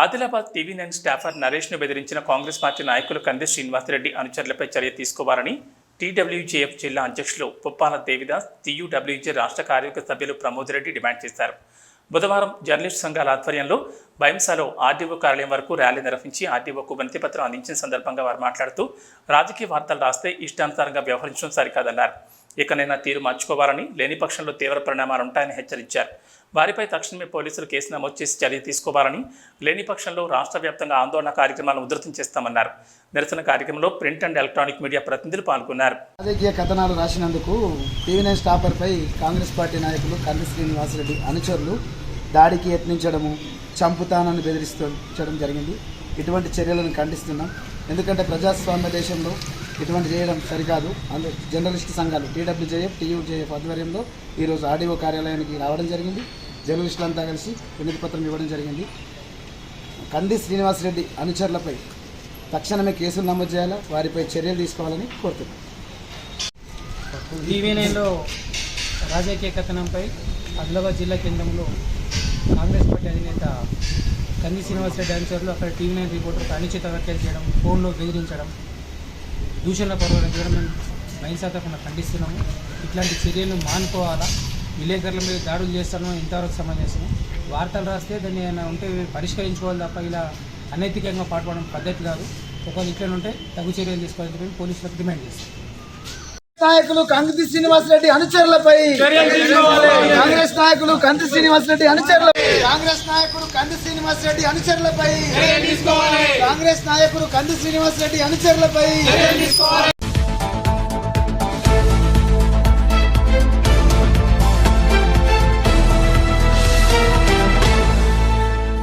Adilabad TV9 Staffer నరేష్ను బెదిరించిన Congress party నాయకులు కంది శ్రీనివాసరెడ్డి అనుచరులపై చర్య తీసుకోవాలని టీడబ్ల్యూజేఎఫ్ జిల్లా అధ్యక్షులు పుప్పాల దేవిదాస్, టీయూడబ్ల్యూజే రాష్ట్ర కార్యవర్గ సభ్యులు ప్రమోద్ రెడ్డి డిమాండ్ చేశారు. బుధవారం జర్నలిస్టు సంఘాల ఆధ్వర్యంలో బైంసాలో ఆర్డీఓ కార్యాలయం వరకు ర్యాలీ నిర్వహించి ఆర్డీఓకు వినతిపత్రం అందించిన సందర్భంగా వారు మాట్లాడుతూ రాజకీయ వార్తలు రాస్తే ఇష్టానుసారంగా వ్యవహరించడం సరికాదన్నారు. ఇకనైనా తీరు మార్చుకోవాలని, లేని పక్షంలో తీవ్ర పరిణామాలు ఉంటాయని హెచ్చరించారు. వారిపై తక్షణమే పోలీసులు కేసు నమోదు చేసి చర్య తీసుకోవాలని, లేని పక్షంలో రాష్ట్ర వ్యాప్తంగా ఆందోళన కార్యక్రమాలను ఉధృతం చేస్తామన్నారు. నిరసన కార్యక్రమంలో ప్రింట్ అండ్ ఎలక్ట్రానిక్ మీడియా ప్రతినిధులు పాల్గొన్నారు. రాజకీయ కథనాలు రాసినందుకు టీవీ9 స్టాఫర్పై కాంగ్రెస్ పార్టీ నాయకులు కంది శ్రీనివాసరెడ్డి అనుచరులు దాడికి యత్నించడము, చంపుతానని బెదిరించడం జరిగింది. ఇటువంటి చర్యలను ఖండిస్తున్నాం. ఎందుకంటే ప్రజాస్వామ్య దేశంలో ఇటువంటి చేయడం సరికాదు. అందులో జర్నలిస్టు సంఘాలు టీడబ్ల్యూజేఎఫ్, టీయూజేఎఫ్ ఆధ్వర్యంలో ఈరోజు ఆర్డీఓ కార్యాలయానికి రావడం జరిగింది. జర్నలిస్టులంతా కలిసి వినతి పత్రం ఇవ్వడం జరిగింది. కంది శ్రీనివాసరెడ్డి అనుచరులపై తక్షణమే కేసులు నమోదు చేయాలా, వారిపై చర్యలు తీసుకోవాలని కోరుతున్నాం. టీవీ9లో రాజకీయ కథనంపై ఆదిలాబాద్ జిల్లా కేంద్రంలో కాంగ్రెస్ పార్టీ అధినేత కంది శ్రీనివాసరెడ్డి అనుచరులు అక్కడ టీవీ9 రిపోర్టర్కు అనుచిత వ్యాఖ్యలు చేయడం, ఫోన్లో బెదిరించడం, దూషణల పర్వడం మేము బహింసాత్మకంగా ఖండిస్తున్నాము. ఇట్లాంటి చర్యలను మానుకోవాలా. విలేకరుల మీద దాడులు చేస్తాను ఇంతవరకు సమావేశం. వార్తలు రాస్తే దాన్ని ఏమైనా ఉంటే పరిష్కరించుకోవాలి తప్ప ఇలా అనైతికంగా పాటుపడడం పద్ధతి కాదు. ఒకవేళ ఇట్లా ఉంటే తగు చర్యలు తీసుకోవాలని చెప్పి పోలీసులకు డిమాండ్ చేస్తాం. నాయకులు కంది శ్రీనివాసరెడ్డి అనుచరులపై కాంగ్రెస్ నాయకులు కంది శ్రీనివాసరెడ్డి అనుచరులపై కాంగ్రెస్ నాయకులు కంది శ్రీనివాసరెడ్డి అనుచరులపై కాంగ్రెస్ నాయకులు కంది శ్రీనివాసరెడ్డి అనుచరులపై